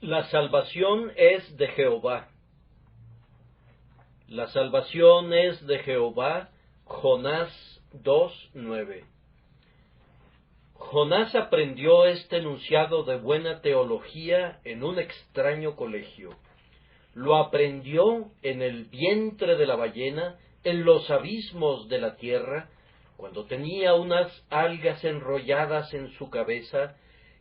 La salvación es de Jehová. La salvación es de Jehová. Jonás 2:9. Jonás aprendió este enunciado de buena teología en un extraño colegio. Lo aprendió en el vientre de la ballena, en los abismos de la tierra, cuando tenía unas algas enrolladas en su cabeza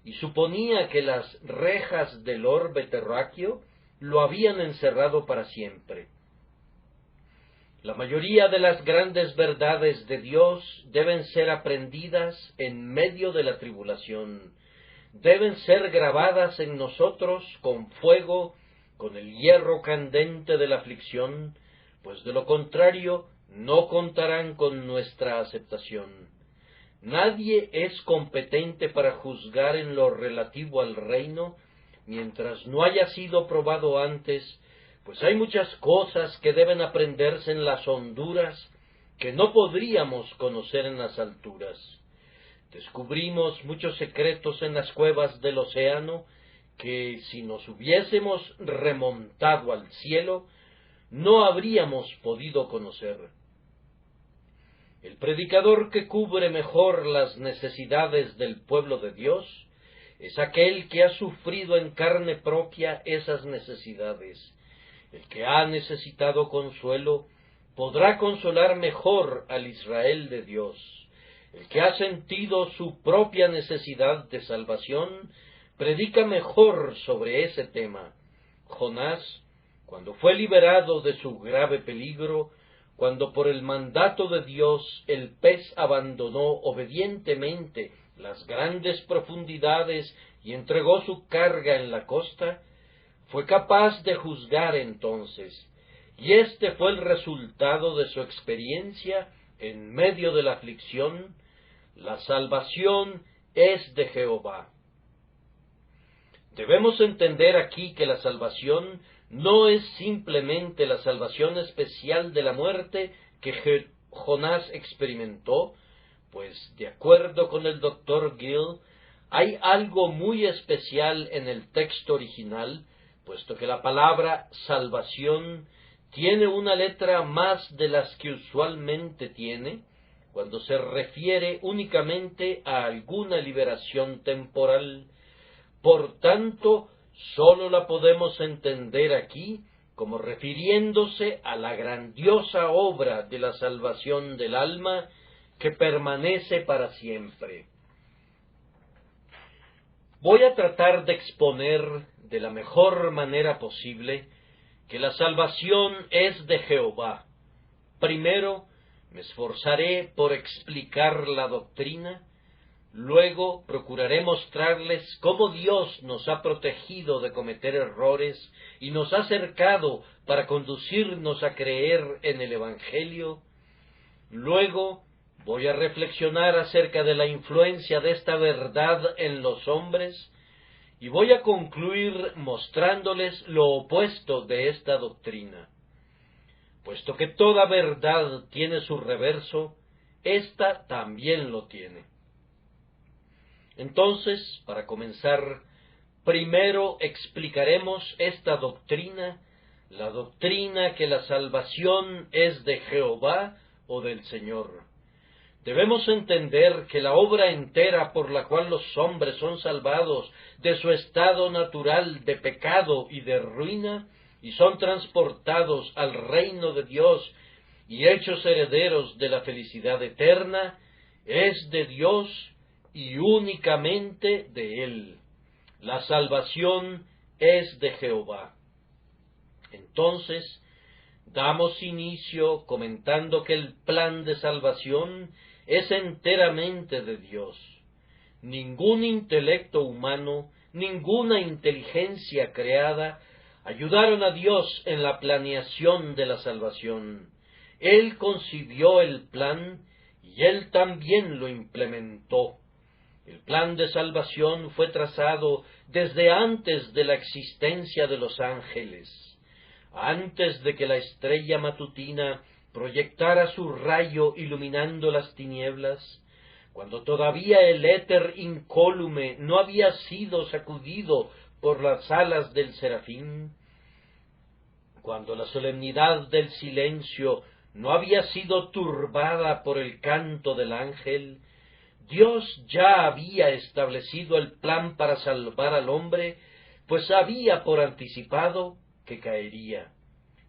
y suponía que las rejas del orbe terráqueo lo habían encerrado para siempre. La mayoría de las grandes verdades de Dios deben ser aprendidas en medio de la tribulación, deben ser grabadas en nosotros con fuego, con el hierro candente de la aflicción, pues de lo contrario no contarán con nuestra aceptación. Nadie es competente para juzgar en lo relativo al reino, mientras no haya sido probado antes, pues hay muchas cosas que deben aprenderse en las honduras que no podríamos conocer en las alturas. Descubrimos muchos secretos en las cuevas del océano que, si nos hubiésemos remontado al cielo, no habríamos podido conocer. El predicador que cubre mejor las necesidades del pueblo de Dios es aquel que ha sufrido en carne propia esas necesidades. El que ha necesitado consuelo podrá consolar mejor al Israel de Dios. El que ha sentido su propia necesidad de salvación predica mejor sobre ese tema. Jonás, cuando fue liberado de su grave peligro, cuando por el mandato de Dios el pez abandonó obedientemente las grandes profundidades y entregó su carga en la costa, fue capaz de juzgar entonces, y este fue el resultado de su experiencia en medio de la aflicción: la salvación es de Jehová. Debemos entender aquí que la salvación no es simplemente la salvación especial de la muerte que Jonás experimentó, pues de acuerdo con el Dr. Gill, hay algo muy especial en el texto original, puesto que la palabra salvación tiene una letra más de las que usualmente tiene, cuando se refiere únicamente a alguna liberación temporal. Por tanto, sólo la podemos entender aquí como refiriéndose a la grandiosa obra de la salvación del alma que permanece para siempre. Voy a tratar de exponer de la mejor manera posible que la salvación es de Jehová. Primero, me esforzaré por explicar la doctrina. Luego procuraré mostrarles cómo Dios nos ha protegido de cometer errores y nos ha cercado para conducirnos a creer en el Evangelio. Luego voy a reflexionar acerca de la influencia de esta verdad en los hombres y voy a concluir mostrándoles lo opuesto de esta doctrina. Puesto que toda verdad tiene su reverso, ésta también lo tiene. Entonces, para comenzar, primero explicaremos esta doctrina, la doctrina que la salvación es de Jehová o del Señor. Debemos entender que la obra entera por la cual los hombres son salvados de su estado natural de pecado y de ruina y son transportados al reino de Dios y hechos herederos de la felicidad eterna, es de Dios y únicamente de Él. La salvación es de Jehová. Entonces, damos inicio comentando que el plan de salvación es enteramente de Dios. Ningún intelecto humano, ninguna inteligencia creada ayudaron a Dios en la planeación de la salvación. Él concibió el plan y Él también lo implementó. El plan de salvación fue trazado desde antes de la existencia de los ángeles. Antes de que la estrella matutina proyectara su rayo iluminando las tinieblas, cuando todavía el éter incólume no había sido sacudido por las alas del serafín, cuando la solemnidad del silencio no había sido turbada por el canto del ángel, Dios ya había establecido el plan para salvar al hombre, pues sabía por anticipado que caería.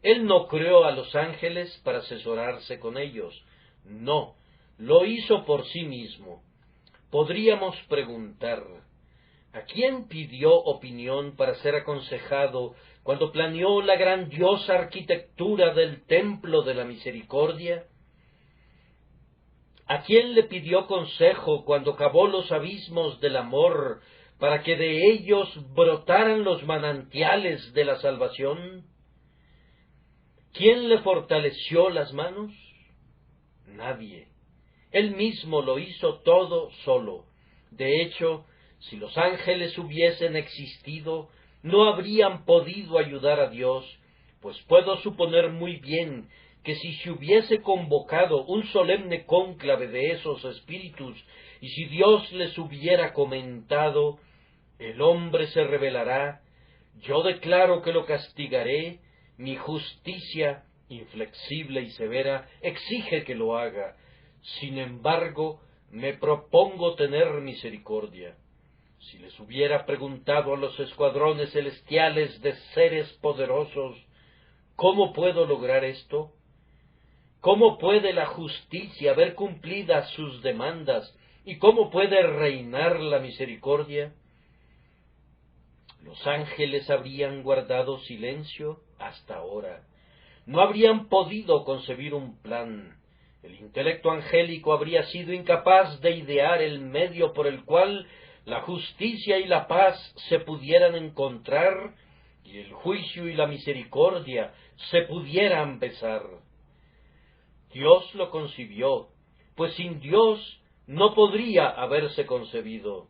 Él no creó a los ángeles para asesorarse con ellos, no, lo hizo por sí mismo. Podríamos preguntar, ¿a quién pidió opinión para ser aconsejado cuando planeó la grandiosa arquitectura del templo de la misericordia? ¿A quién le pidió consejo cuando cavó los abismos del amor para que de ellos brotaran los manantiales de la salvación? ¿Quién le fortaleció las manos? Nadie. Él mismo lo hizo todo solo. De hecho, si los ángeles hubiesen existido, no habrían podido ayudar a Dios, pues puedo suponer muy bien que si se hubiese convocado un solemne cónclave de esos espíritus, y si Dios les hubiera comentado, el hombre se rebelará, yo declaro que lo castigaré, mi justicia, inflexible y severa, exige que lo haga. Sin embargo, me propongo tener misericordia. Si les hubiera preguntado a los escuadrones celestiales de seres poderosos, ¿cómo puedo lograr esto? ¿Cómo puede la justicia ver cumplidas sus demandas? ¿Y cómo puede reinar la misericordia? Los ángeles habrían guardado silencio hasta ahora. No habrían podido concebir un plan. El intelecto angélico habría sido incapaz de idear el medio por el cual la justicia y la paz se pudieran encontrar y el juicio y la misericordia se pudieran besar. Dios lo concibió, pues sin Dios no podría haberse concebido.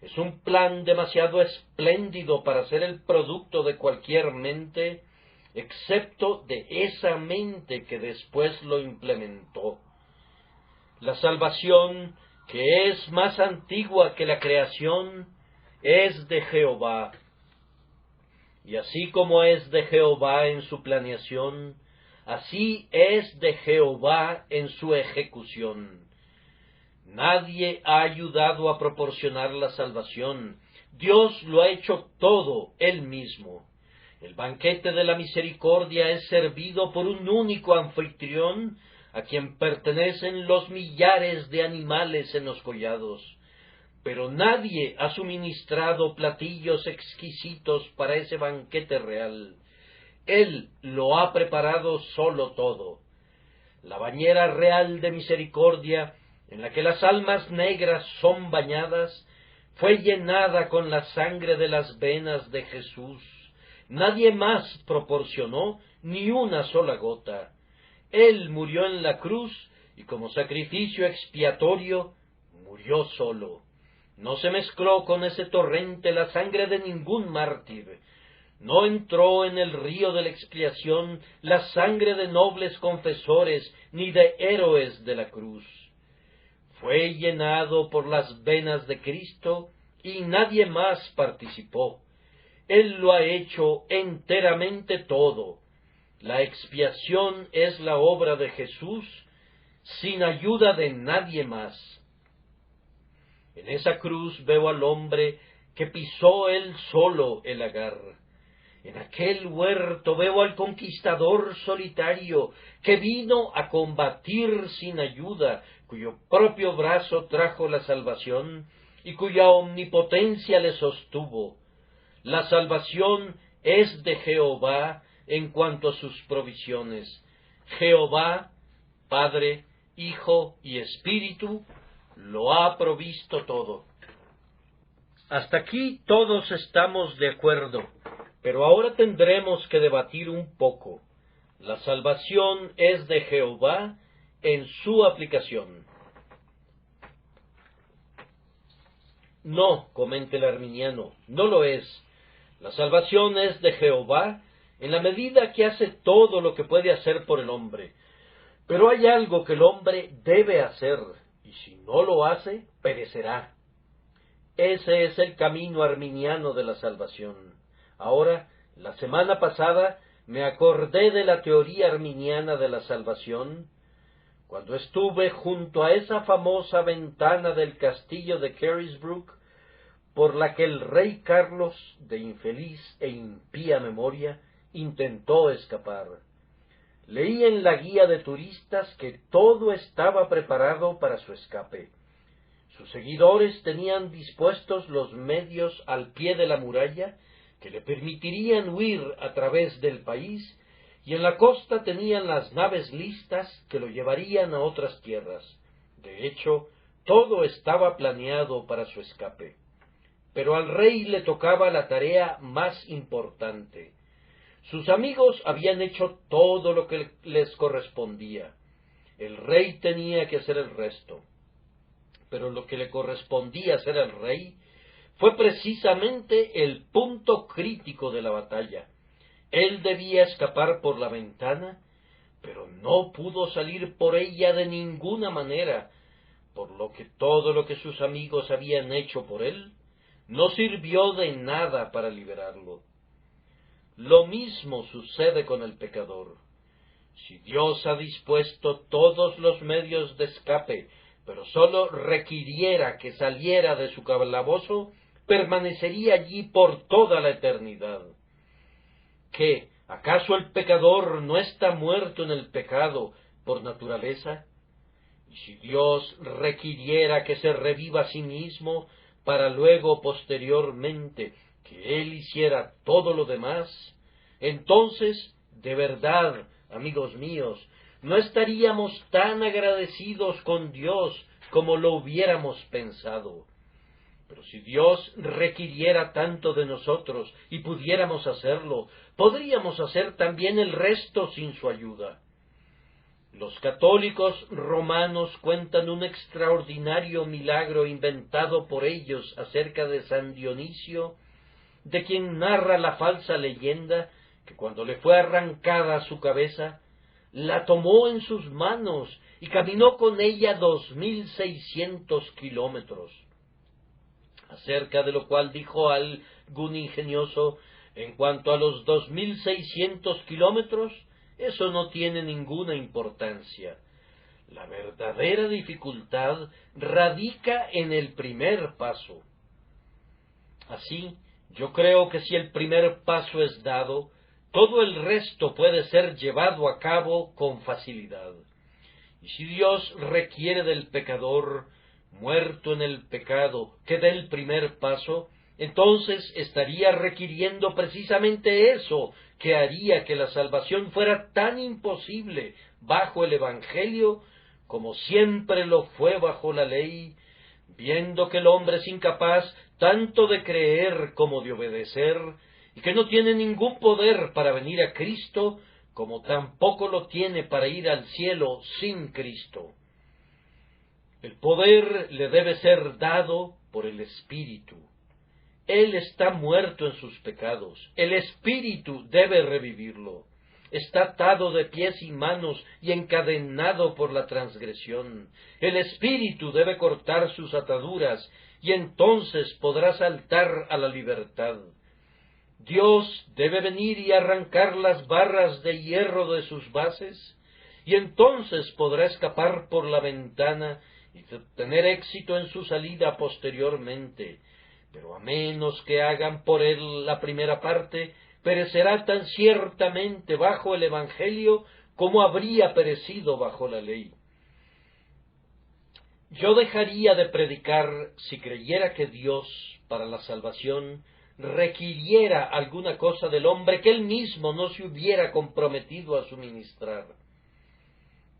Es un plan demasiado espléndido para ser el producto de cualquier mente, excepto de esa mente que después lo implementó. La salvación, que es más antigua que la creación, es de Jehová. Y así como es de Jehová en su planeación, así es de Jehová en su ejecución. Nadie ha ayudado a proporcionar la salvación. Dios lo ha hecho todo Él mismo. El banquete de la misericordia es servido por un único anfitrión, a quien pertenecen los millares de animales en los collados. Pero nadie ha suministrado platillos exquisitos para ese banquete real. Él lo ha preparado solo todo. La bañera real de misericordia, en la que las almas negras son bañadas, fue llenada con la sangre de las venas de Jesús. Nadie más proporcionó ni una sola gota. Él murió en la cruz y como sacrificio expiatorio murió solo. No se mezcló con ese torrente la sangre de ningún mártir. No entró en el río de la expiación la sangre de nobles confesores ni de héroes de la cruz. Fue llenado por las venas de Cristo y nadie más participó. Él lo ha hecho enteramente todo. La expiación es la obra de Jesús, sin ayuda de nadie más. En esa cruz veo al hombre que pisó él solo el lagar. En aquel huerto veo al conquistador solitario que vino a combatir sin ayuda, cuyo propio brazo trajo la salvación y cuya omnipotencia le sostuvo. La salvación es de Jehová en cuanto a sus provisiones. Jehová, Padre, Hijo y Espíritu, lo ha provisto todo. Hasta aquí todos estamos de acuerdo, pero ahora tendremos que debatir un poco. La salvación es de Jehová en su aplicación. No, comenta el arminiano, no lo es. La salvación es de Jehová en la medida que hace todo lo que puede hacer por el hombre. Pero hay algo que el hombre debe hacer, y si no lo hace, perecerá. Ese es el camino arminiano de la salvación. Ahora, la semana pasada, me acordé de la teoría arminiana de la salvación, cuando estuve junto a esa famosa ventana del castillo de Carisbrooke, por la que el rey Carlos, de infeliz e impía memoria, intentó escapar. Leí en la guía de turistas que todo estaba preparado para su escape. Sus seguidores tenían dispuestos los medios al pie de la muralla que le permitirían huir a través del país, y en la costa tenían las naves listas que lo llevarían a otras tierras. De hecho, todo estaba planeado para su escape. Pero al rey le tocaba la tarea más importante. Sus amigos habían hecho todo lo que les correspondía. El rey tenía que hacer el resto. Pero lo que le correspondía hacer al rey fue precisamente el punto crítico de la batalla. Él debía escapar por la ventana, pero no pudo salir por ella de ninguna manera, por lo que todo lo que sus amigos habían hecho por él no sirvió de nada para liberarlo. Lo mismo sucede con el pecador. Si Dios ha dispuesto todos los medios de escape, pero sólo requiriera que saliera de su calabozo, permanecería allí por toda la eternidad. ¿Qué? ¿Acaso el pecador no está muerto en el pecado por naturaleza? Y si Dios requiriera que se reviva a sí mismo, para luego posteriormente que Él hiciera todo lo demás, entonces, de verdad, amigos míos, no estaríamos tan agradecidos con Dios como lo hubiéramos pensado. Pero si Dios requiriera tanto de nosotros y pudiéramos hacerlo, podríamos hacer también el resto sin su ayuda. Los católicos romanos cuentan un extraordinario milagro inventado por ellos acerca de San Dionisio, de quien narra la falsa leyenda que cuando le fue arrancada su cabeza, la tomó en sus manos y caminó con ella 2600 kilómetros. Acerca de lo cual dijo algún ingenioso: en cuanto a los 2600 kilómetros, eso no tiene ninguna importancia. La verdadera dificultad radica en el primer paso. Así, yo creo que si el primer paso es dado, todo el resto puede ser llevado a cabo con facilidad. Y si Dios requiere del pecador, muerto en el pecado, que dé el primer paso, entonces estaría requiriendo precisamente eso que haría que la salvación fuera tan imposible bajo el Evangelio como siempre lo fue bajo la ley, viendo que el hombre es incapaz tanto de creer como de obedecer, y que no tiene ningún poder para venir a Cristo, como tampoco lo tiene para ir al cielo sin Cristo. El poder le debe ser dado por el Espíritu. Él está muerto en sus pecados. El Espíritu debe revivirlo. Está atado de pies y manos y encadenado por la transgresión. El Espíritu debe cortar sus ataduras y entonces podrá saltar a la libertad. Dios debe venir y arrancar las barras de hierro de sus bases, y entonces podrá escapar por la ventana y tener éxito en su salida posteriormente. Pero a menos que hagan por él la primera parte, perecerá tan ciertamente bajo el Evangelio como habría perecido bajo la ley. Yo dejaría de predicar si creyera que Dios, para la salvación, requiriera alguna cosa del hombre que él mismo no se hubiera comprometido a suministrar.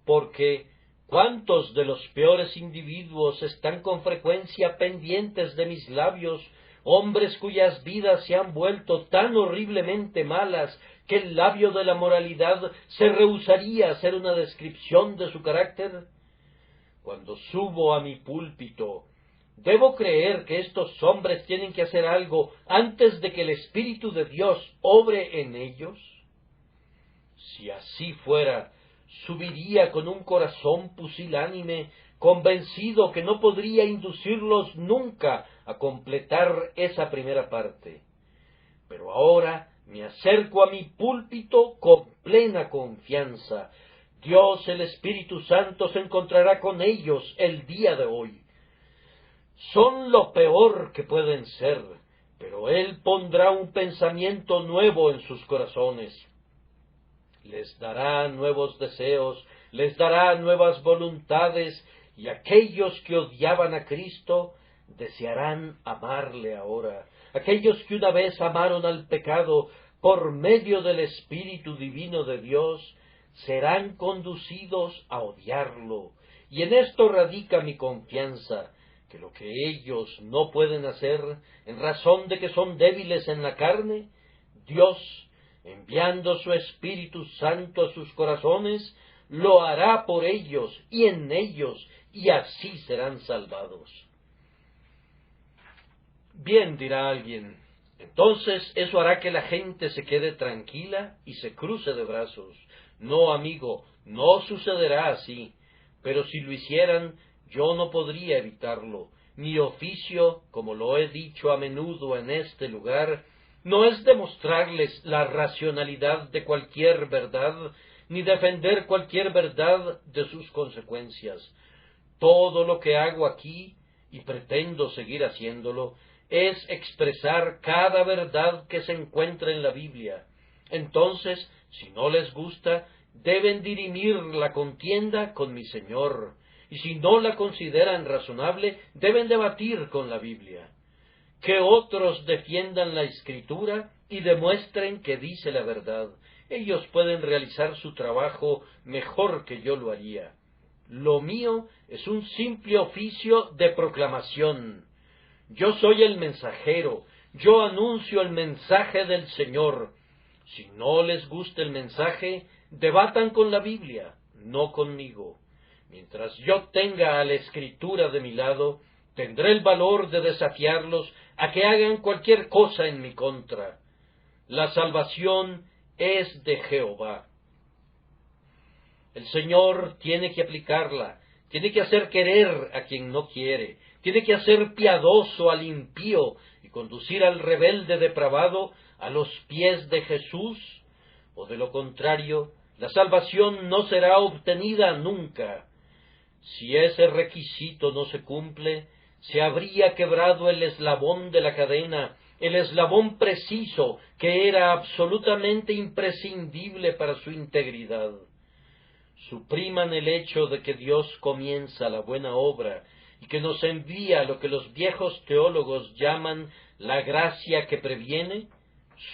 Porque ¿cuántos de los peores individuos están con frecuencia pendientes de mis labios, hombres cuyas vidas se han vuelto tan horriblemente malas que el labio de la moralidad se rehusaría a hacer una descripción de su carácter? Cuando subo a mi púlpito, ¿debo creer que estos hombres tienen que hacer algo antes de que el Espíritu de Dios obre en ellos? Si así fuera, subiría con un corazón pusilánime, convencido que no podría inducirlos nunca a completar esa primera parte. Pero ahora me acerco a mi púlpito con plena confianza. Dios, el Espíritu Santo, se encontrará con ellos el día de hoy. Son lo peor que pueden ser, pero Él pondrá un pensamiento nuevo en sus corazones. Les dará nuevos deseos, les dará nuevas voluntades, y aquellos que odiaban a Cristo desearán amarle ahora. Aquellos que una vez amaron al pecado por medio del Espíritu Divino de Dios, serán conducidos a odiarlo. Y en esto radica mi confianza, que lo que ellos no pueden hacer, en razón de que son débiles en la carne, Dios, enviando su Espíritu Santo a sus corazones, lo hará por ellos y en ellos, y así serán salvados. Bien, dirá alguien, entonces eso hará que la gente se quede tranquila y se cruce de brazos. No, amigo, no sucederá así, pero si lo hicieran, yo no podría evitarlo. Mi oficio, como lo he dicho a menudo en este lugar, no es demostrarles la racionalidad de cualquier verdad, ni defender cualquier verdad de sus consecuencias. Todo lo que hago aquí, y pretendo seguir haciéndolo, es expresar cada verdad que se encuentra en la Biblia. Entonces, si no les gusta, deben dirimir la contienda con mi Señor, y si no la consideran razonable, deben debatir con la Biblia. Que otros defiendan la Escritura y demuestren que dice la verdad. Ellos pueden realizar su trabajo mejor que yo lo haría. Lo mío es un simple oficio de proclamación. Yo soy el mensajero, yo anuncio el mensaje del Señor. Si no les gusta el mensaje, debatan con la Biblia, no conmigo. Mientras yo tenga a la Escritura de mi lado, tendré el valor de desafiarlos a que hagan cualquier cosa en mi contra. La salvación es de Jehová. El Señor tiene que aplicarla, tiene que hacer querer a quien no quiere, tiene que hacer piadoso al impío y conducir al rebelde depravado a los pies de Jesús, o de lo contrario, la salvación no será obtenida nunca. Si ese requisito no se cumple, se habría quebrado el eslabón de la cadena, el eslabón preciso que era absolutamente imprescindible para su integridad. Supriman el hecho de que Dios comienza la buena obra y que nos envía lo que los viejos teólogos llaman la gracia que previene.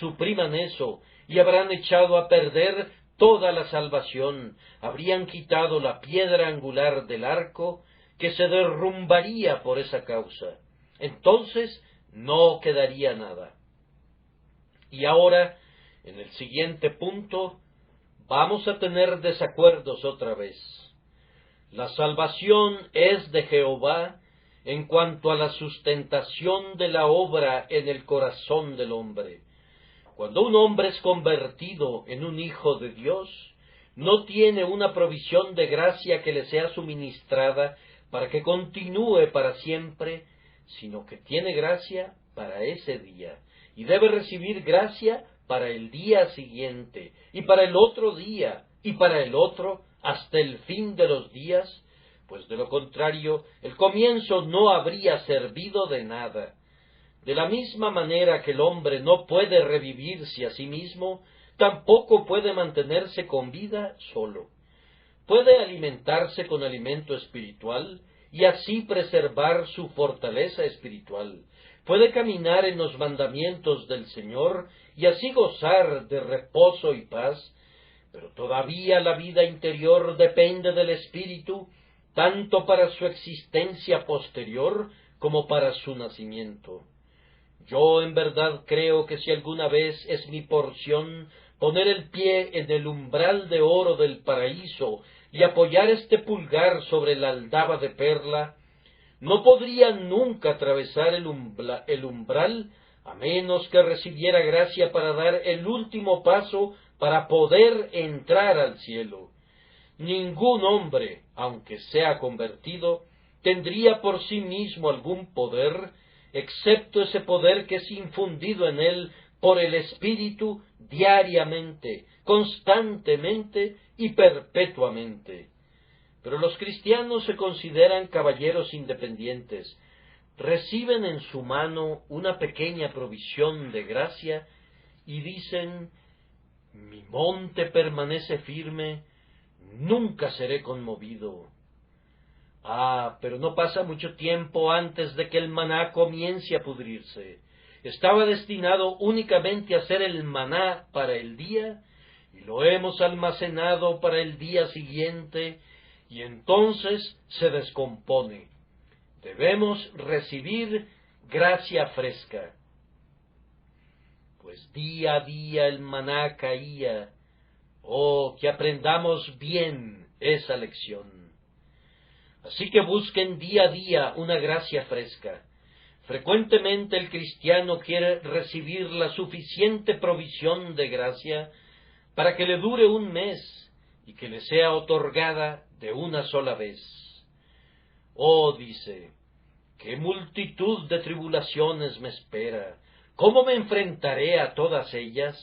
Supriman eso y habrán echado a perder toda la salvación, habrían quitado la piedra angular del arco, que se derrumbaría por esa causa. Entonces no quedaría nada. Y ahora, en el siguiente punto, vamos a tener desacuerdos otra vez. La salvación es de Jehová en cuanto a la sustentación de la obra en el corazón del hombre. Cuando un hombre es convertido en un hijo de Dios, no tiene una provisión de gracia que le sea suministrada para que continúe para siempre, sino que tiene gracia para ese día, y debe recibir gracia para el día siguiente, y para el otro día, y para el otro, hasta el fin de los días, pues de lo contrario, el comienzo no habría servido de nada. De la misma manera que el hombre no puede revivirse a sí mismo, tampoco puede mantenerse con vida solo. Puede alimentarse con alimento espiritual y así preservar su fortaleza espiritual. Puede caminar en los mandamientos del Señor y así gozar de reposo y paz, pero todavía la vida interior depende del Espíritu, tanto para su existencia posterior como para su nacimiento. Yo en verdad creo que si alguna vez es mi porción poner el pie en el umbral de oro del paraíso y apoyar este pulgar sobre la aldaba de perla, no podría nunca atravesar el umbral a menos que recibiera gracia para dar el último paso para poder entrar al cielo. Ningún hombre, aunque sea convertido, tendría por sí mismo algún poder, excepto ese poder que es infundido en él por el Espíritu diariamente, constantemente y perpetuamente. Pero los cristianos se consideran caballeros independientes, reciben en su mano una pequeña provisión de gracia y dicen: mi monte permanece firme, nunca seré conmovido. Pero no pasa mucho tiempo antes de que el maná comience a pudrirse. Estaba destinado únicamente a ser el maná para el día, y lo hemos almacenado para el día siguiente, y entonces se descompone. Debemos recibir gracia fresca. Pues día a día el maná caía. Que aprendamos bien esa lección. Así que busquen día a día una gracia fresca. Frecuentemente el cristiano quiere recibir la suficiente provisión de gracia para que le dure un mes y que le sea otorgada de una sola vez. Dice, qué multitud de tribulaciones me espera, ¿cómo me enfrentaré a todas ellas?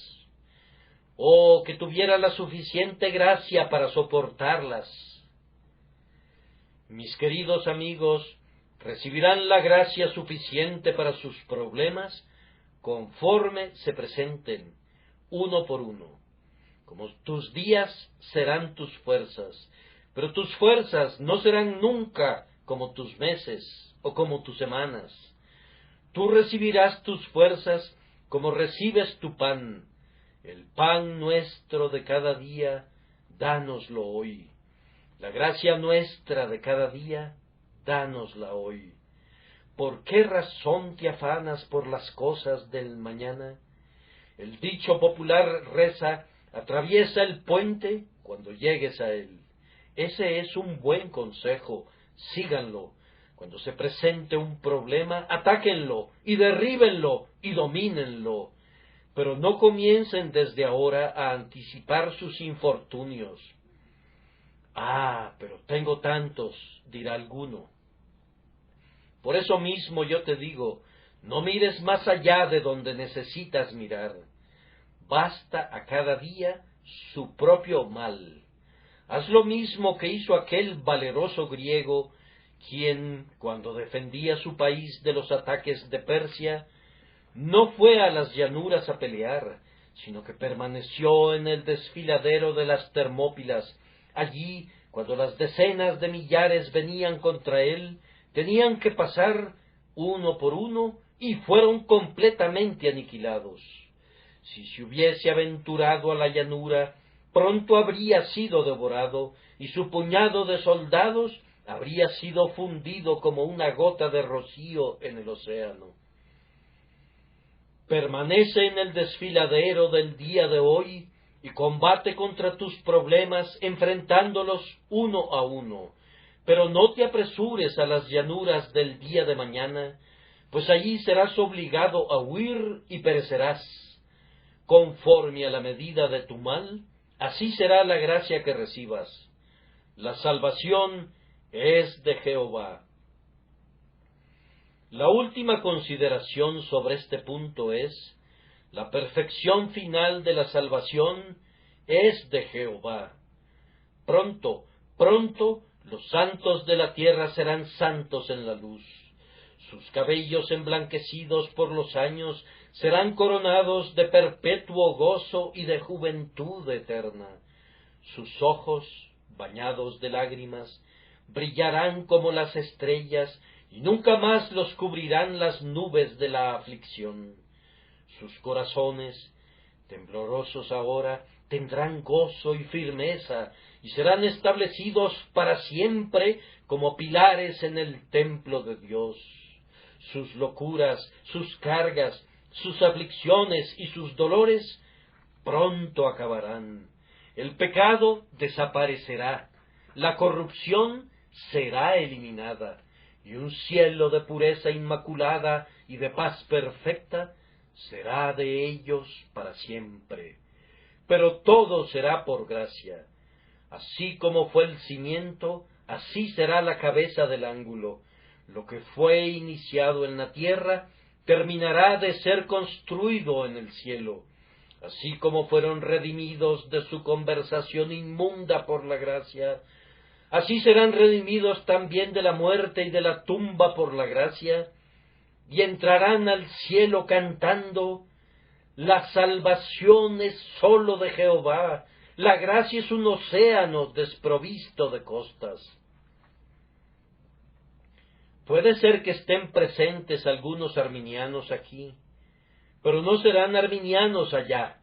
Que tuviera la suficiente gracia para soportarlas. Mis queridos amigos, recibirán la gracia suficiente para sus problemas conforme se presenten, uno por uno. Como tus días serán tus fuerzas, pero tus fuerzas no serán nunca como tus meses o como tus semanas. Tú recibirás tus fuerzas como recibes tu pan. El pan nuestro de cada día, dánoslo hoy. La gracia nuestra de cada día, dánosla hoy. ¿Por qué razón te afanas por las cosas del mañana? El dicho popular reza: atraviesa el puente cuando llegues a él. Ese es un buen consejo, síganlo. Cuando se presente un problema, atáquenlo y derríbenlo y domínenlo. Pero no comiencen desde ahora a anticipar sus infortunios. Pero tengo tantos, dirá alguno. Por eso mismo yo te digo, no mires más allá de donde necesitas mirar. Basta a cada día su propio mal. Haz lo mismo que hizo aquel valeroso griego, quien, cuando defendía su país de los ataques de Persia, no fue a las llanuras a pelear, sino que permaneció en el desfiladero de las Termópilas. Allí, cuando las decenas de millares venían contra él, tenían que pasar uno por uno y fueron completamente aniquilados. Si se hubiese aventurado a la llanura, pronto habría sido devorado y su puñado de soldados habría sido fundido como una gota de rocío en el océano. Permanece en el desfiladero del día de hoy y combate contra tus problemas enfrentándolos uno a uno, pero no te apresures a las llanuras del día de mañana, pues allí serás obligado a huir y perecerás. Conforme a la medida de tu mal, así será la gracia que recibas. La salvación es de Jehová. La última consideración sobre este punto es: la perfección final de la salvación es de Jehová. Pronto, pronto, los santos de la tierra serán santos en la luz. Sus cabellos emblanquecidos por los años serán coronados de perpetuo gozo y de juventud eterna. Sus ojos, bañados de lágrimas, brillarán como las estrellas, y nunca más los cubrirán las nubes de la aflicción. Sus corazones, temblorosos ahora, tendrán gozo y firmeza, y serán establecidos para siempre como pilares en el templo de Dios. Sus locuras, sus cargas, sus aflicciones y sus dolores pronto acabarán. El pecado desaparecerá, la corrupción será eliminada, y un cielo de pureza inmaculada y de paz perfecta será de ellos para siempre. Pero todo será por gracia. Así como fue el cimiento, así será la cabeza del ángulo. Lo que fue iniciado en la tierra terminará de ser construido en el cielo. Así como fueron redimidos de su conversación inmunda por la gracia, así serán redimidos también de la muerte y de la tumba por la gracia, y entrarán al cielo cantando: la salvación es sólo de Jehová, la gracia es un océano desprovisto de costas. Puede ser que estén presentes algunos arminianos aquí, pero no serán arminianos allá.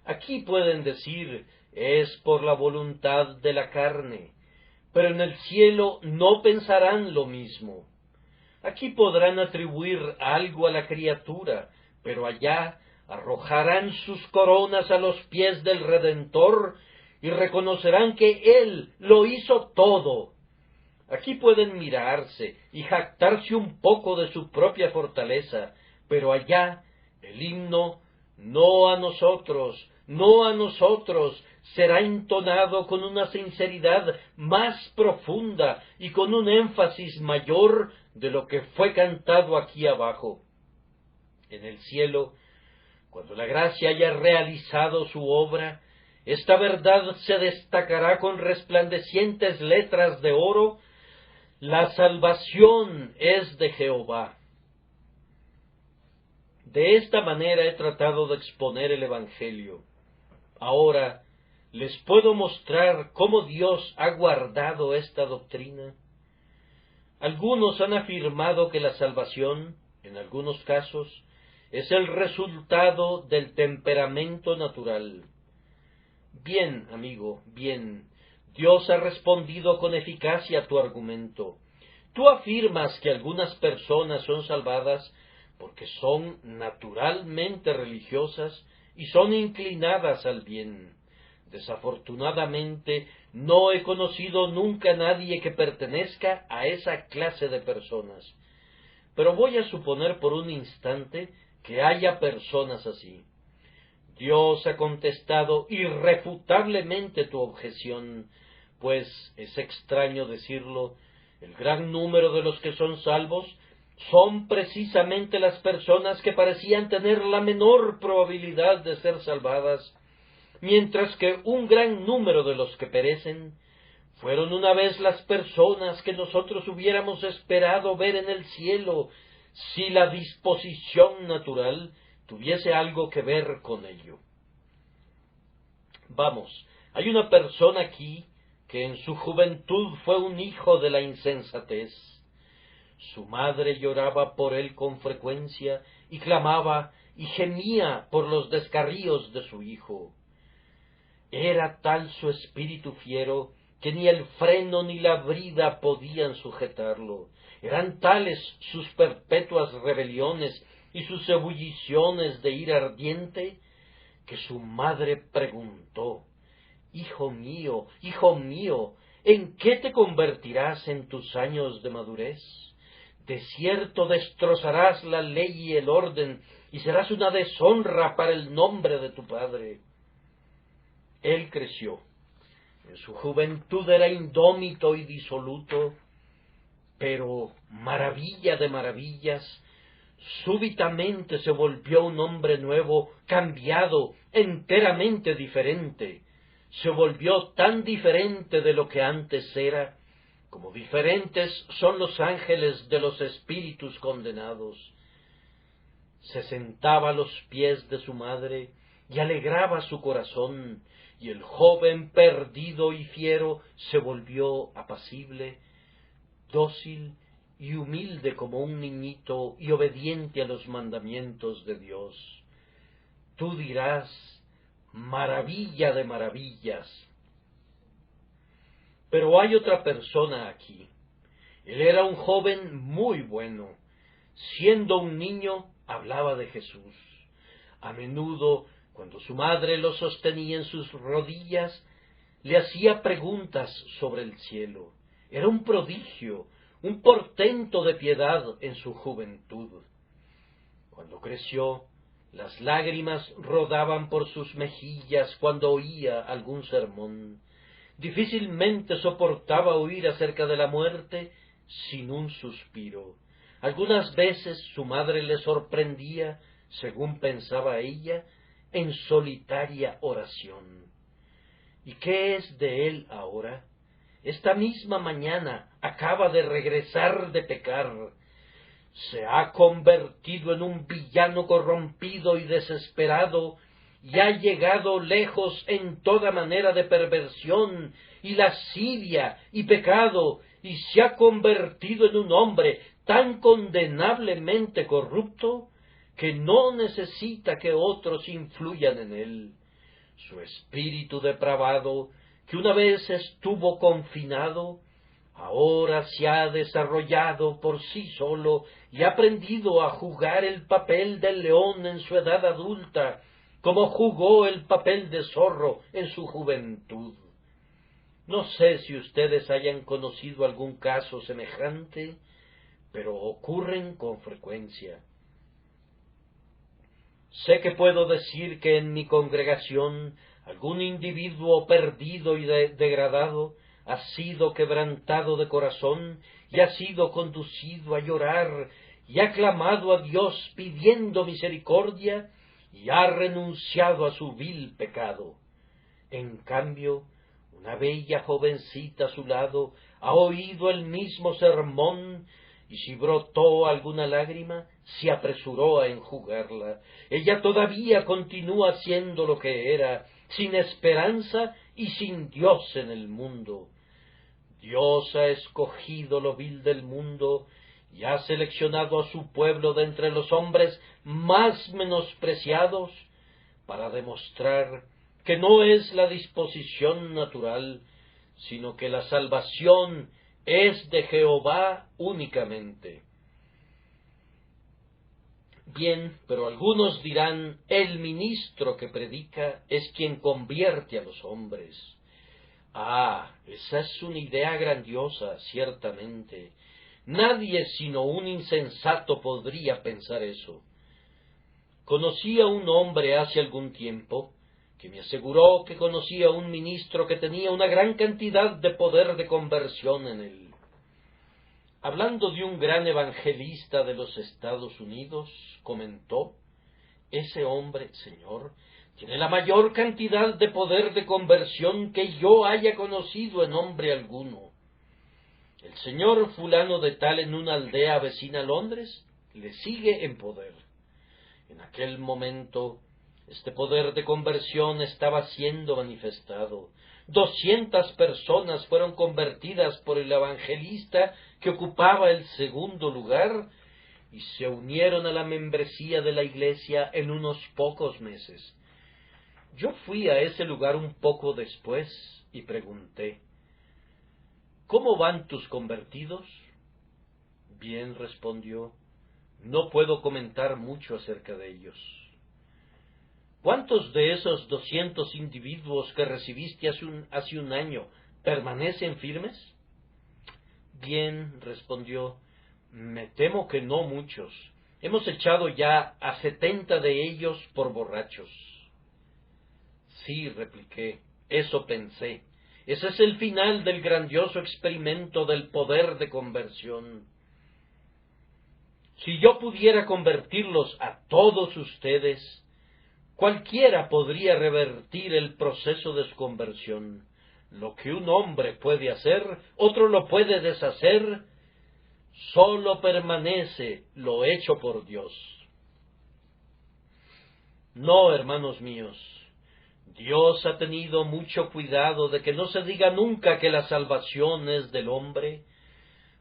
Aquí pueden decir: es por la voluntad de la carne, pero en el cielo no pensarán lo mismo. Aquí podrán atribuir algo a la criatura, pero allá arrojarán sus coronas a los pies del Redentor y reconocerán que Él lo hizo todo. Aquí pueden mirarse y jactarse un poco de su propia fortaleza, pero allá el himno no a nosotros, no a nosotros, será entonado con una sinceridad más profunda y con un énfasis mayor de lo que fue cantado aquí abajo. En el cielo, cuando la gracia haya realizado su obra, esta verdad se destacará con resplandecientes letras de oro: la salvación es de Jehová. De esta manera he tratado de exponer el Evangelio. Ahora les puedo mostrar cómo Dios ha guardado esta doctrina. Algunos han afirmado que la salvación, en algunos casos, es el resultado del temperamento natural. Bien, amigo, bien. Dios ha respondido con eficacia a tu argumento. Tú afirmas que algunas personas son salvadas porque son naturalmente religiosas y son inclinadas al bien. Desafortunadamente, no he conocido nunca a nadie que pertenezca a esa clase de personas. Pero voy a suponer por un instante que haya personas así. Dios ha contestado irrefutablemente tu objeción, pues, es extraño decirlo, el gran número de los que son salvos son precisamente las personas que parecían tener la menor probabilidad de ser salvadas, mientras que un gran número de los que perecen fueron una vez las personas que nosotros hubiéramos esperado ver en el cielo, si la disposición natural tuviese algo que ver con ello. Vamos, hay una persona aquí que en su juventud fue un hijo de la insensatez. Su madre lloraba por él con frecuencia y clamaba y gemía por los descarríos de su hijo. Era tal su espíritu fiero que ni el freno ni la brida podían sujetarlo. Eran tales sus perpetuas rebeliones y sus ebulliciones de ira ardiente, que su madre preguntó: hijo mío, ¿en qué te convertirás en tus años de madurez? De cierto destrozarás la ley y el orden, y serás una deshonra para el nombre de tu padre. Él creció. En su juventud era indómito y disoluto, pero, maravilla de maravillas, súbitamente se volvió un hombre nuevo, cambiado, enteramente diferente. Se volvió tan diferente de lo que antes era, como diferentes son los ángeles de los espíritus condenados. Se sentaba a los pies de su madre y alegraba su corazón, y el joven perdido y fiero se volvió apacible, dócil y humilde como un niñito y obediente a los mandamientos de Dios. Tú dirás: maravilla de maravillas. Pero hay otra persona aquí. Él era un joven muy bueno. Siendo un niño, hablaba de Jesús. A menudo, cuando su madre lo sostenía en sus rodillas, le hacía preguntas sobre el cielo. Era un prodigio, un portento de piedad en su juventud. Cuando creció, las lágrimas rodaban por sus mejillas cuando oía algún sermón. Difícilmente soportaba oír acerca de la muerte sin un suspiro. Algunas veces su madre le sorprendía, según pensaba ella, en solitaria oración. ¿Y qué es de él ahora? Esta misma mañana acaba de regresar de pecar. Se ha convertido en un villano corrompido y desesperado, y ha llegado lejos en toda manera de perversión y lascivia y pecado, y se ha convertido en un hombre tan condenablemente corrupto que no necesita que otros influyan en él. Su espíritu depravado, que una vez estuvo confinado, ahora se ha desarrollado por sí solo y ha aprendido a jugar el papel del león en su edad adulta, como jugó el papel de zorro en su juventud. No sé si ustedes hayan conocido algún caso semejante, pero ocurren con frecuencia. Sé que puedo decir que en mi congregación algún individuo perdido y degradado ha sido quebrantado de corazón y ha sido conducido a llorar y ha clamado a Dios pidiendo misericordia y ha renunciado a su vil pecado. En cambio, una bella jovencita a su lado ha oído el mismo sermón y si brotó alguna lágrima, se apresuró a enjugarla. Ella todavía continúa siendo lo que era, sin esperanza y sin Dios en el mundo. Dios ha escogido lo vil del mundo y ha seleccionado a su pueblo de entre los hombres más menospreciados para demostrar que no es la disposición natural, sino que la salvación es de Jehová únicamente. Bien, pero algunos dirán, el ministro que predica es quien convierte a los hombres. Esa es una idea grandiosa, ciertamente. Nadie sino un insensato podría pensar eso. Conocí a un hombre hace algún tiempo que me aseguró que conocía a un ministro que tenía una gran cantidad de poder de conversión en él. Hablando de un gran evangelista de los Estados Unidos, comentó, ese hombre, señor, tiene la mayor cantidad de poder de conversión que yo haya conocido en hombre alguno. El señor fulano de tal en una aldea vecina a Londres le sigue en poder. En aquel momento, este poder de conversión estaba siendo manifestado. 200 personas fueron convertidas por el evangelista que ocupaba el segundo lugar y se unieron a la membresía de la iglesia en unos pocos meses. Yo fui a ese lugar un poco después y pregunté, ¿cómo van tus convertidos? Bien, respondió, no puedo comentar mucho acerca de ellos. ¿Cuántos de esos 200 individuos que recibiste hace un año permanecen firmes? Bien, respondió, me temo que no muchos. Hemos echado ya a 70 de ellos por borrachos. Sí, repliqué, eso pensé. Ese es el final del grandioso experimento del poder de conversión. Si yo pudiera convertirlos a todos ustedes, cualquiera podría revertir el proceso de su conversión. Lo que un hombre puede hacer, otro lo puede deshacer, solo permanece lo hecho por Dios. No, hermanos míos, Dios ha tenido mucho cuidado de que no se diga nunca que la salvación es del hombre,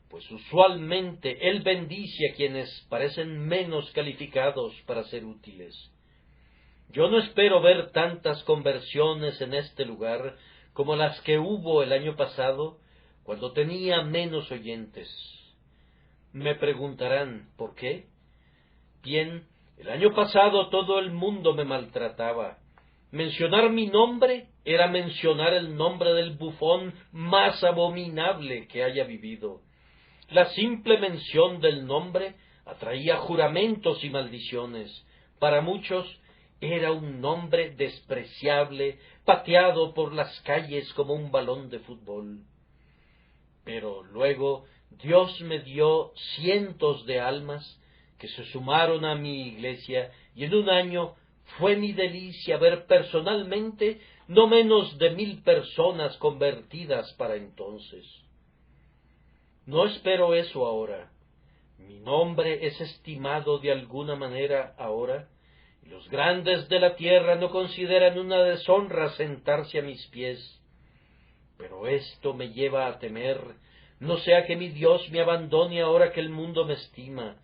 pues usualmente Él bendice a quienes parecen menos calificados para ser útiles. Yo no espero ver tantas conversiones en este lugar como las que hubo el año pasado, cuando tenía menos oyentes. Me preguntarán, ¿por qué? Bien, el año pasado todo el mundo me maltrataba. Mencionar mi nombre era mencionar el nombre del bufón más abominable que haya vivido. La simple mención del nombre atraía juramentos y maldiciones. Para muchos, Era un hombre despreciable, pateado por las calles como un balón de fútbol. Pero luego Dios me dio cientos de almas que se sumaron a mi iglesia, y en un año fue mi delicia ver personalmente no menos de 1000 personas convertidas para entonces. No espero eso ahora. Mi nombre es estimado de alguna manera ahora, y los grandes de la tierra no consideran una deshonra sentarse a mis pies. Pero esto me lleva a temer, no sea que mi Dios me abandone ahora que el mundo me estima.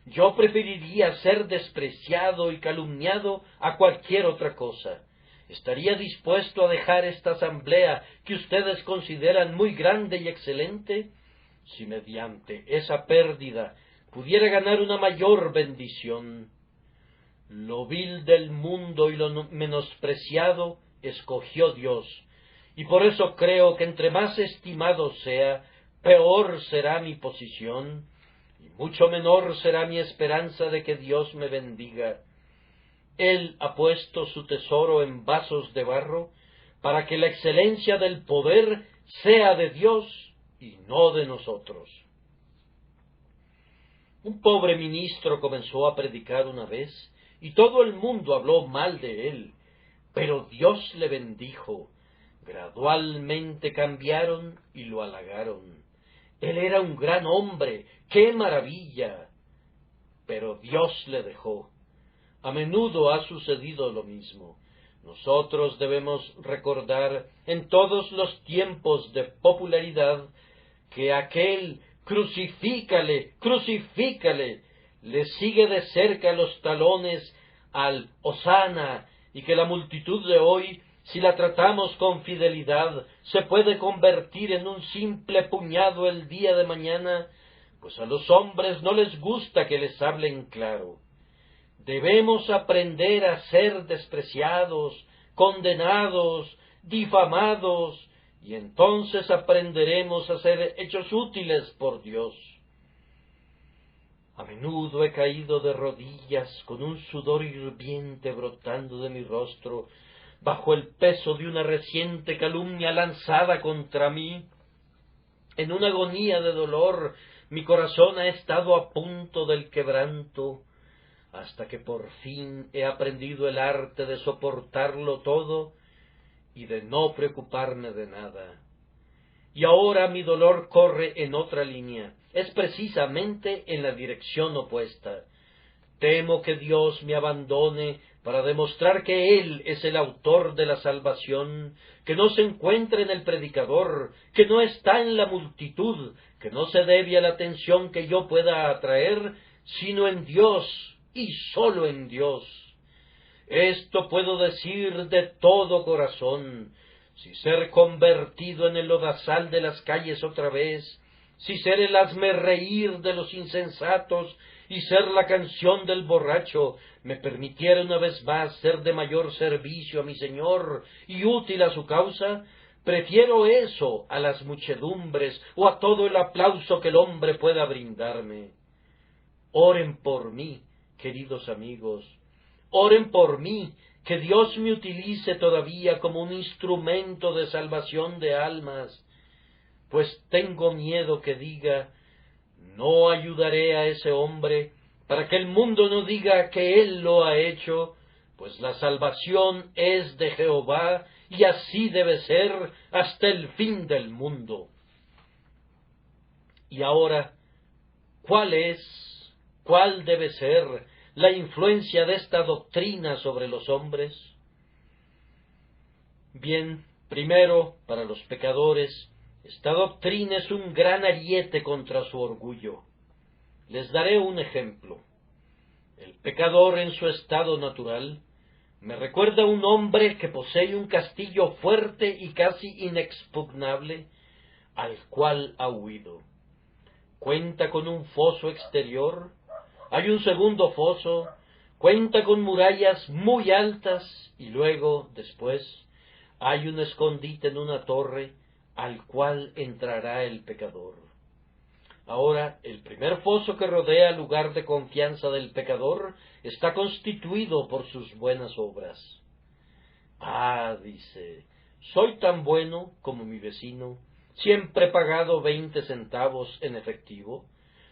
Yo preferiría ser despreciado y calumniado a cualquier otra cosa. Estaría dispuesto a dejar esta asamblea que ustedes consideran muy grande y excelente, si mediante esa pérdida pudiera ganar una mayor bendición. Lo vil del mundo y lo menospreciado escogió Dios, y por eso creo que entre más estimado sea, peor será mi posición, y mucho menor será mi esperanza de que Dios me bendiga. Él ha puesto su tesoro en vasos de barro, para que la excelencia del poder sea de Dios y no de nosotros. Un pobre ministro comenzó a predicar una vez, y todo el mundo habló mal de él, pero Dios le bendijo. Gradualmente cambiaron y lo halagaron. Él era un gran hombre, ¡qué maravilla! Pero Dios le dejó. A menudo ha sucedido lo mismo. Nosotros debemos recordar en todos los tiempos de popularidad que aquel crucifícale, crucifícale, le sigue de cerca los talones al hosana, y que la multitud de hoy, si la tratamos con fidelidad, se puede convertir en un simple puñado el día de mañana, pues a los hombres no les gusta que les hablen claro. Debemos aprender a ser despreciados, condenados, difamados, y entonces aprenderemos a ser hechos útiles por Dios. A menudo he caído de rodillas con un sudor hirviente brotando de mi rostro, bajo el peso de una reciente calumnia lanzada contra mí. En una agonía de dolor, mi corazón ha estado a punto del quebranto, hasta que por fin he aprendido el arte de soportarlo todo y de no preocuparme de nada. Y ahora mi dolor corre en otra línea, es precisamente en la dirección opuesta. Temo que Dios me abandone para demostrar que Él es el autor de la salvación, que no se encuentra en el predicador, que no está en la multitud, que no se debe a la atención que yo pueda atraer, sino en Dios y sólo en Dios. Esto puedo decir de todo corazón. Si ser convertido en el lodazal de las calles otra vez, si ser el hazmerreír de los insensatos y ser la canción del borracho, me permitiera una vez más ser de mayor servicio a mi Señor y útil a su causa, prefiero eso a las muchedumbres o a todo el aplauso que el hombre pueda brindarme. Oren por mí, queridos amigos, oren por mí, que Dios me utilice todavía como un instrumento de salvación de almas, pues tengo miedo que diga, no ayudaré a ese hombre, para que el mundo no diga que él lo ha hecho, pues la salvación es de Jehová, y así debe ser hasta el fin del mundo. Y ahora, ¿cuál debe ser la influencia de esta doctrina sobre los hombres? Bien, primero, para los pecadores, esta doctrina es un gran ariete contra su orgullo. Les daré un ejemplo. El pecador en su estado natural me recuerda a un hombre que posee un castillo fuerte y casi inexpugnable, al cual ha huido. Cuenta con un foso exterior, hay un segundo foso, cuenta con murallas muy altas y luego, después, hay un escondite en una torre al cual entrará el pecador. Ahora, el primer foso que rodea el lugar de confianza del pecador está constituido por sus buenas obras. Ah, dice, soy tan bueno como mi vecino, siempre he pagado 20 centavos en efectivo,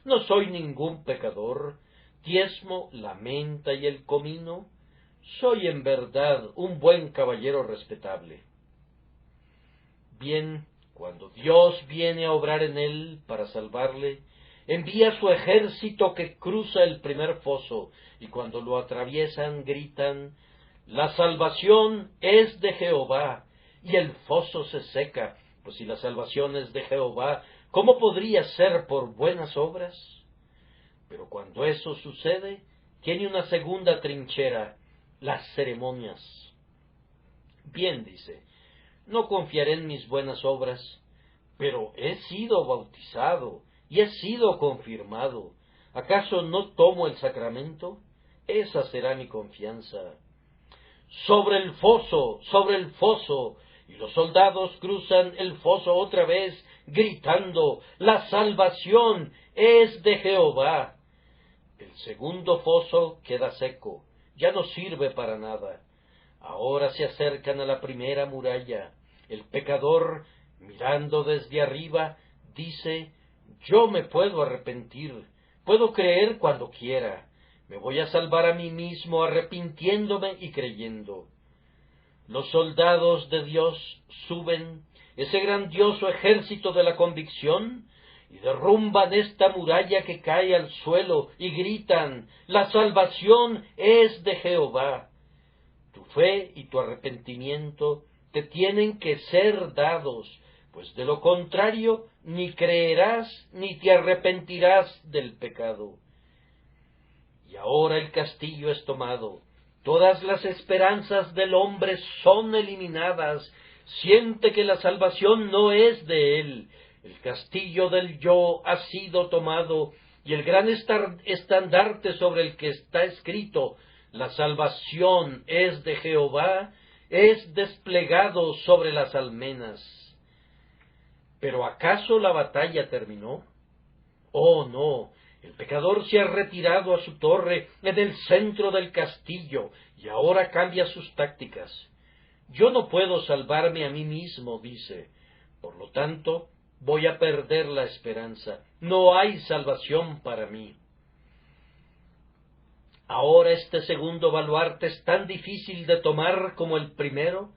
no soy ningún pecador, diezmo la menta y el comino, soy en verdad un buen caballero respetable. Bien, cuando Dios viene a obrar en él para salvarle, envía su ejército que cruza el primer foso, y cuando lo atraviesan gritan, la salvación es de Jehová, y el foso se seca. Pues si la salvación es de Jehová, ¿cómo podría ser por buenas obras? Pero cuando eso sucede, tiene una segunda trinchera, las ceremonias. Bien, dice, no confiaré en mis buenas obras, pero he sido bautizado y he sido confirmado. ¿Acaso no tomo el sacramento? Esa será mi confianza. Sobre el foso, y los soldados cruzan el foso otra vez, gritando, la salvación es de Jehová. El segundo foso queda seco, ya no sirve para nada. Ahora se acercan a la primera muralla. El pecador, mirando desde arriba, dice, yo me puedo arrepentir, puedo creer cuando quiera, me voy a salvar a mí mismo arrepintiéndome y creyendo. Los soldados de Dios suben, ese grandioso ejército de la convicción, y derrumban esta muralla que cae al suelo, y gritan, la salvación es de Jehová. Tu fe y tu arrepentimiento te tienen que ser dados, pues de lo contrario ni creerás ni te arrepentirás del pecado. Y ahora el castillo es tomado, todas las esperanzas del hombre son eliminadas, siente que la salvación no es de él, el castillo del yo ha sido tomado, y el gran estandarte sobre el que está escrito, la salvación es de Jehová, es desplegado sobre las almenas. ¿Pero acaso la batalla terminó? Oh, no, el pecador se ha retirado a su torre en el centro del castillo y ahora cambia sus tácticas. Yo no puedo salvarme a mí mismo, dice, por lo tanto voy a perder la esperanza. No hay salvación para mí. Ahora este segundo baluarte es tan difícil de tomar como el primero,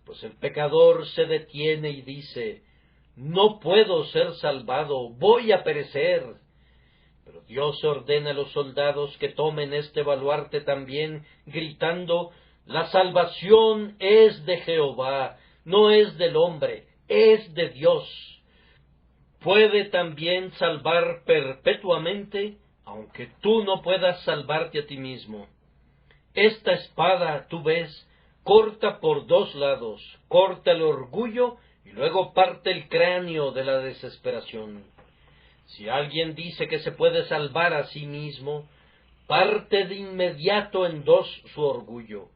pues el pecador se detiene y dice, no puedo ser salvado, voy a perecer. Pero Dios ordena a los soldados que tomen este baluarte también, gritando, la salvación es de Jehová, no es del hombre, es de Dios. Puede también salvar perpetuamente, aunque tú no puedas salvarte a ti mismo. Esta espada, tú ves, corta por dos lados, corta el orgullo y luego parte el cráneo de la desesperación. Si alguien dice que se puede salvar a sí mismo, parte de inmediato en dos su orgullo.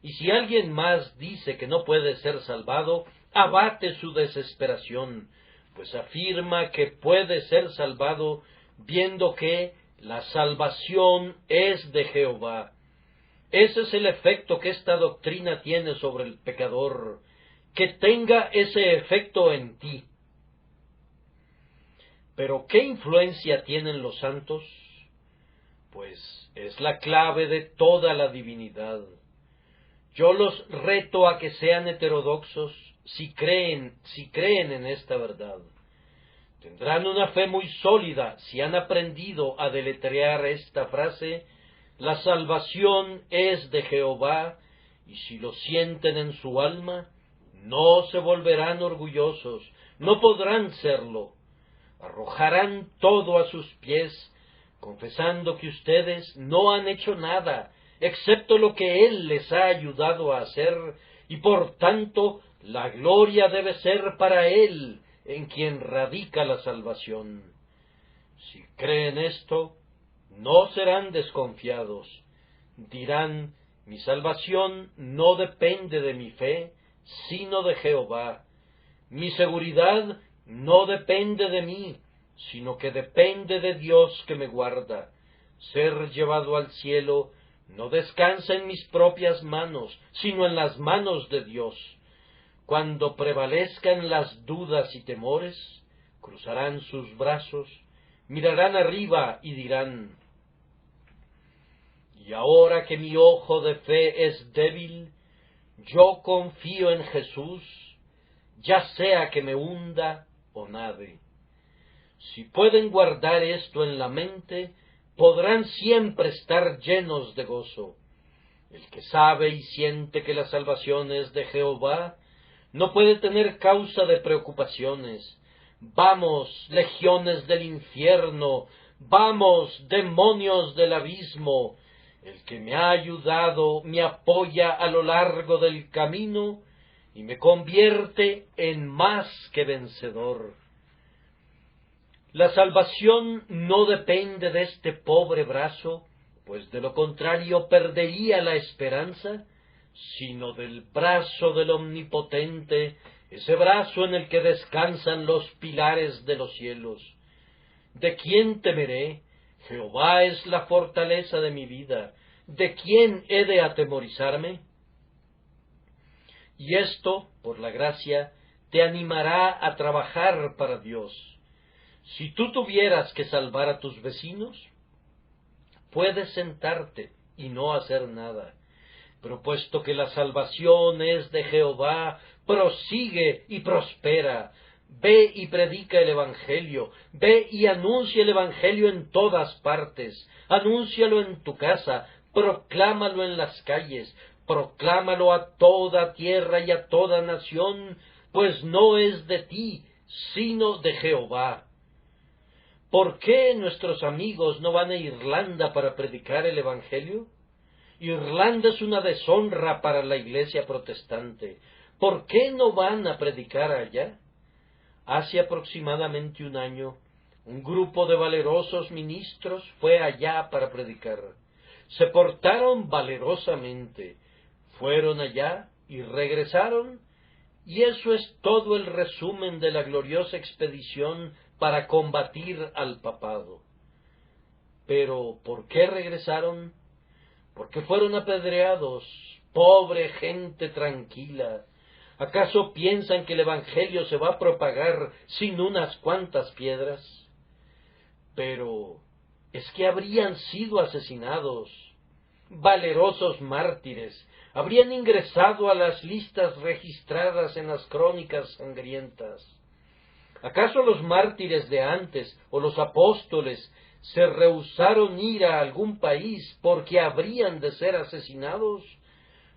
Y si alguien más dice que no puede ser salvado, abate su desesperación, pues afirma que puede ser salvado viendo que la salvación es de Jehová. Ese es el efecto que esta doctrina tiene sobre el pecador, que tenga ese efecto en ti. ¿Pero qué influencia tienen los santos? Pues es la clave de toda la divinidad. Yo los reto a que sean heterodoxos si creen en esta verdad. Tendrán una fe muy sólida si han aprendido a deletrear esta frase, la salvación es de Jehová, y si lo sienten en su alma, no se volverán orgullosos, no podrán serlo. Arrojarán todo a sus pies, confesando que ustedes no han hecho nada, excepto lo que Él les ha ayudado a hacer, y por tanto la gloria debe ser para Él, en quien radica la salvación. Si creen esto, no serán desconfiados. Dirán, mi salvación no depende de mi fe, sino de Jehová. Mi seguridad no depende de mí, sino que depende de Dios que me guarda. Ser llevado al cielo no descansa en mis propias manos, sino en las manos de Dios. Cuando prevalezcan las dudas y temores, cruzarán sus brazos, mirarán arriba y dirán: y ahora que mi ojo de fe es débil, yo confío en Jesús, ya sea que me hunda o nade. Si pueden guardar esto en la mente, podrán siempre estar llenos de gozo. El que sabe y siente que la salvación es de Jehová, no puede tener causa de preocupaciones. Vamos, legiones del infierno, vamos, demonios del abismo. El que me ha ayudado me apoya a lo largo del camino y me convierte en más que vencedor. La salvación no depende de este pobre brazo, pues de lo contrario perdería la esperanza, sino del brazo del Omnipotente, ese brazo en el que descansan los pilares de los cielos. ¿De quién temeré? Jehová es la fortaleza de mi vida. ¿De quién he de atemorizarme? Y esto, por la gracia, te animará a trabajar para Dios. Si tú tuvieras que salvar a tus vecinos, puedes sentarte y no hacer nada. Pero puesto que la salvación es de Jehová, prosigue y prospera. Ve y predica el Evangelio. Ve y anuncia el Evangelio en todas partes. Anúncialo en tu casa. Proclámalo en las calles. Proclámalo a toda tierra y a toda nación, pues no es de ti, sino de Jehová. ¿Por qué nuestros amigos no van a Irlanda para predicar el Evangelio? Irlanda es una deshonra para la Iglesia protestante. ¿Por qué no van a predicar allá? Hace aproximadamente un año, un grupo de valerosos ministros fue allá para predicar. Se portaron valerosamente, fueron allá y regresaron, y eso es todo el resumen de la gloriosa expedición para combatir al papado. Pero, ¿por qué regresaron? Porque fueron apedreados. Pobre gente tranquila. ¿Acaso piensan que el Evangelio se va a propagar sin unas cuantas piedras? Pero es que habrían sido asesinados. Valerosos mártires habrían ingresado a las listas registradas en las crónicas sangrientas. ¿Acaso los mártires de antes o los apóstoles se rehusaron ir a algún país porque habrían de ser asesinados?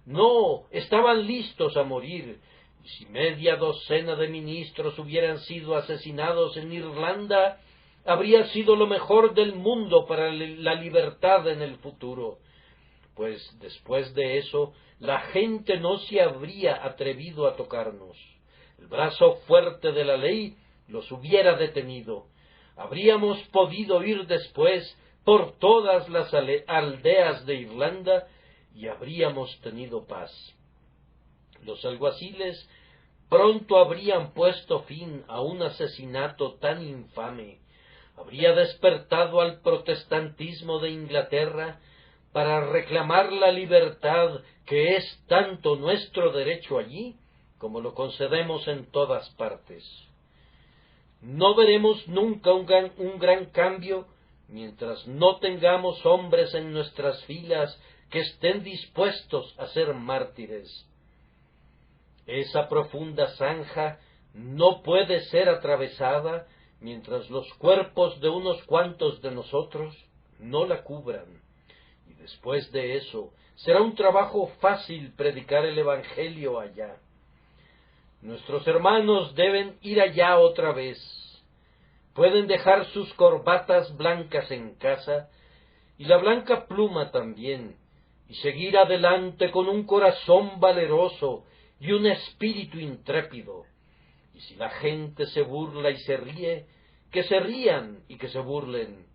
No, estaban listos a morir. Y si media docena de ministros hubieran sido asesinados en Irlanda, habría sido lo mejor del mundo para la libertad en el futuro. Pues después de eso, la gente no se habría atrevido a tocarnos. El brazo fuerte de la ley los hubiera detenido. Habríamos podido ir después por todas las aldeas de Irlanda y habríamos tenido paz. Los alguaciles pronto habrían puesto fin a un asesinato tan infame. Habría despertado al protestantismo de Inglaterra para reclamar la libertad que es tanto nuestro derecho allí como lo concedemos en todas partes. No veremos nunca un gran cambio mientras no tengamos hombres en nuestras filas que estén dispuestos a ser mártires. Esa profunda zanja no puede ser atravesada mientras los cuerpos de unos cuantos de nosotros no la cubran. Y después de eso, será un trabajo fácil predicar el Evangelio allá. Nuestros hermanos deben ir allá otra vez. Pueden dejar sus corbatas blancas en casa y la blanca pluma también, y seguir adelante con un corazón valeroso y un espíritu intrépido. Y si la gente se burla y se ríe, que se rían y que se burlen.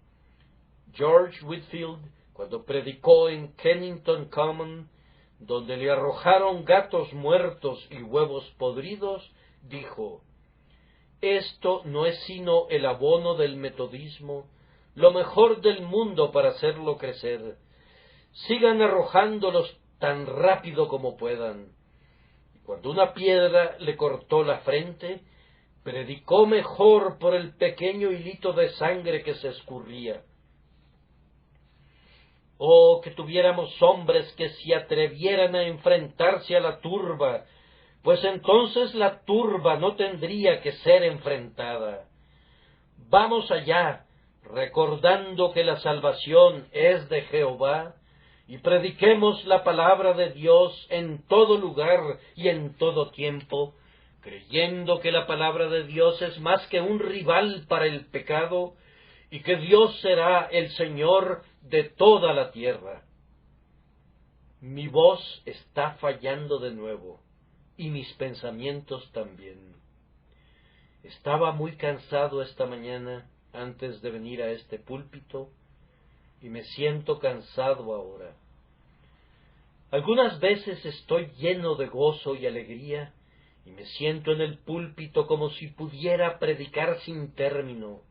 George Whitefield, cuando predicó en Kennington Common, donde le arrojaron gatos muertos y huevos podridos, dijo: «Esto no es sino el abono del metodismo, lo mejor del mundo para hacerlo crecer. sigan arrojándolos tan rápido como puedan. Cuando una piedra le cortó la frente, predicó mejor por el pequeño hilito de sangre que se escurría. Oh, que tuviéramos hombres que se atrevieran a enfrentarse a la turba, pues entonces la turba no tendría que ser enfrentada. Vamos allá, recordando que la salvación es de Jehová, y prediquemos la palabra de Dios en todo lugar y en todo tiempo, creyendo que la palabra de Dios es más que un rival para el pecado, y que Dios será el Señor de toda la tierra. Mi voz está fallando de nuevo, y mis pensamientos también. Estaba muy cansado esta mañana antes de venir a este púlpito, y me siento cansado ahora. Algunas veces estoy lleno de gozo y alegría, y me siento en el púlpito como si pudiera predicar sin término.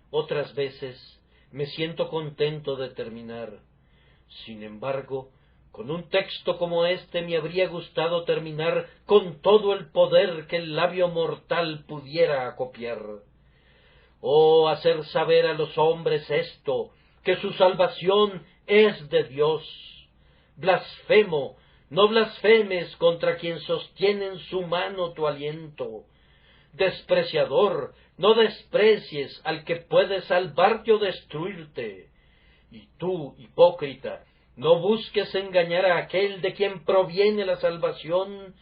Otras veces me siento contento de terminar. Sin embargo, con un texto como este me habría gustado terminar con todo el poder que el labio mortal pudiera acopiar. Oh, hacer saber a los hombres esto, que su salvación es de Dios. Blasfemo, no blasfemes contra quien sostiene en su mano tu aliento. Despreciador, no desprecies al que puede salvarte o destruirte. Y tú, hipócrita, no busques engañar a aquel de quien proviene la salvación,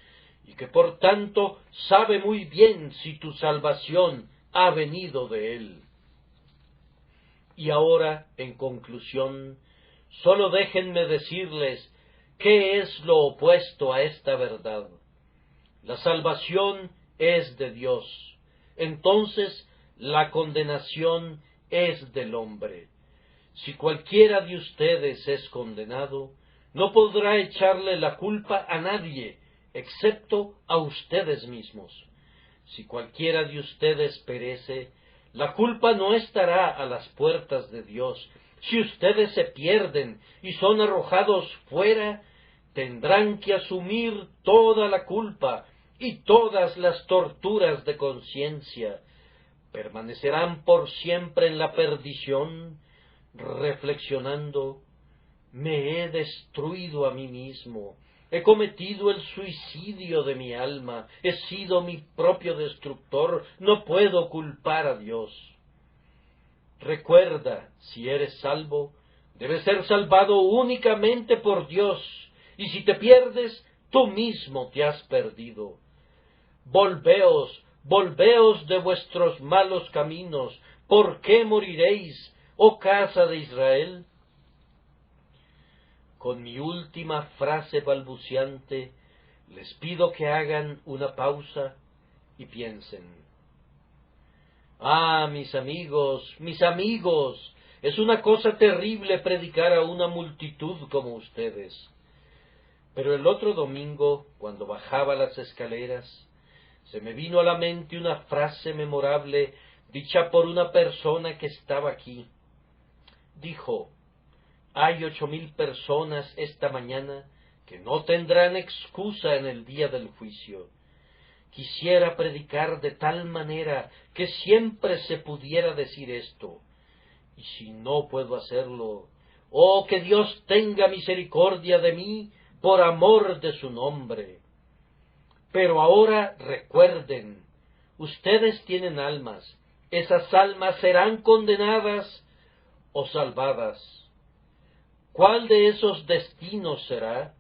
y que por tanto sabe muy bien si tu salvación ha venido de él. Y ahora, en conclusión, sólo déjenme decirles qué es lo opuesto a esta verdad. La salvación es de Dios. Entonces, la condenación es del hombre. Si cualquiera de ustedes es condenado, no podrá echarle la culpa a nadie, excepto a ustedes mismos. Si cualquiera de ustedes perece, la culpa no estará a las puertas de Dios. Si ustedes se pierden y son arrojados fuera, tendrán que asumir toda la culpa y todas las torturas de conciencia. Permanecerán por siempre en la perdición, reflexionando: me he destruido a mí mismo, he cometido el suicidio de mi alma, he sido mi propio destructor, no puedo culpar a Dios. Recuerda, si eres salvo, debes ser salvado únicamente por Dios, y si te pierdes, tú mismo te has perdido. Volveos, volveos de vuestros malos caminos. ¿Por qué moriréis, oh casa de Israel? Con mi última frase balbuciante, les pido que hagan una pausa y piensen. Ah, mis amigos, es una cosa terrible predicar a una multitud como ustedes. Pero el otro domingo, cuando bajaba las escaleras, se me vino a la mente una frase memorable dicha por una persona que estaba aquí. Dijo: hay 8,000 personas esta mañana que no tendrán excusa en el día del juicio. Quisiera predicar de tal manera que siempre se pudiera decir esto. Y si no puedo hacerlo, oh, que Dios tenga misericordia de mí por amor de su nombre. Pero ahora recuerden, ustedes tienen almas. Esas almas serán condenadas o salvadas. ¿Cuál de esos destinos será?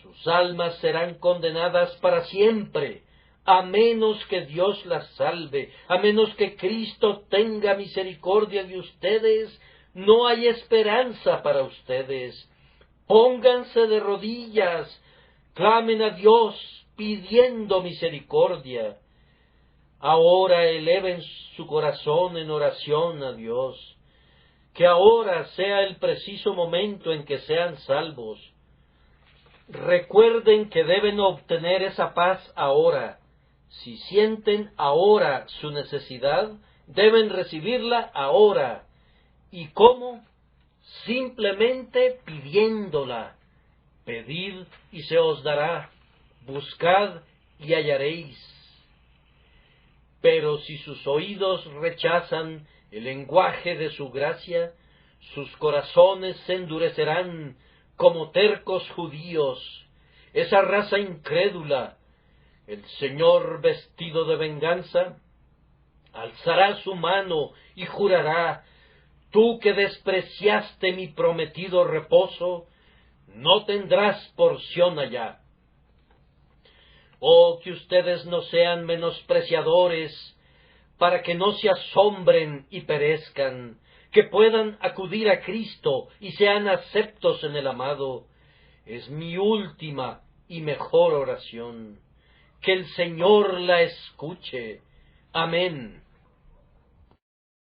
Sus almas serán condenadas para siempre, a menos que Dios las salve, a menos que Cristo tenga misericordia de ustedes. No hay esperanza para ustedes. Pónganse de rodillas, clamen a Dios pidiendo misericordia. Ahora eleven su corazón en oración a Dios. Que ahora sea el preciso momento en que sean salvos. Recuerden que deben obtener esa paz ahora. Si sienten ahora su necesidad, deben recibirla ahora. ¿Y cómo? simplemente pidiéndola. Pedid y se os dará, buscad y hallaréis. Pero si sus oídos rechazan el lenguaje de su gracia, sus corazones se endurecerán como tercos judíos, esa raza incrédula. El Señor, vestido de venganza, alzará su mano y jurará: tú que despreciaste mi prometido reposo, no tendrás porción allá. Oh, que ustedes no sean menospreciadores, para que no se asombren y perezcan, que puedan acudir a Cristo y sean aceptos en el amado. Es mi última y mejor oración. Que el Señor la escuche. Amén.